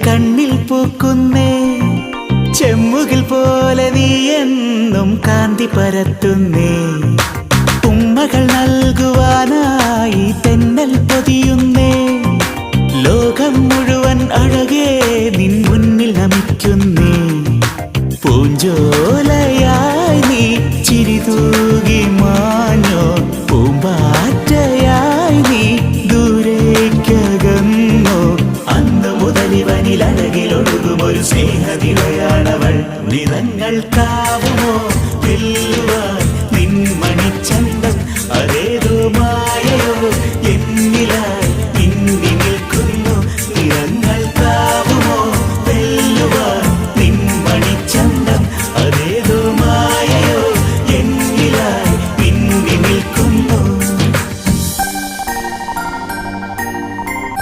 കണ്ണിൽ പൂക്കുന്നേ ചെമ്മുകിൽ പോലെ നീ എന്നും കാന്തി പരത്തുന്നേ ഉമ്മകൾ നൽകുവാനായി തെന്നൽ പൊതിയുന്നേ ലോകം മുഴുവൻ അഴകേ നിൻ മുന്നിൽ നമിക്കുന്നേ പൂഞ്ചോലയായി നീ ചിരി തൂകി മാഞ്ഞോ പൂമ്പാറ്റയായി നീ ദൂരേക്കകന്നോ അന്ന് മുതലിവനിൽ അഴകിലൊഴുകുമൊരു സ്നേഹതിരയാണവൾ നിറങ്ങൾ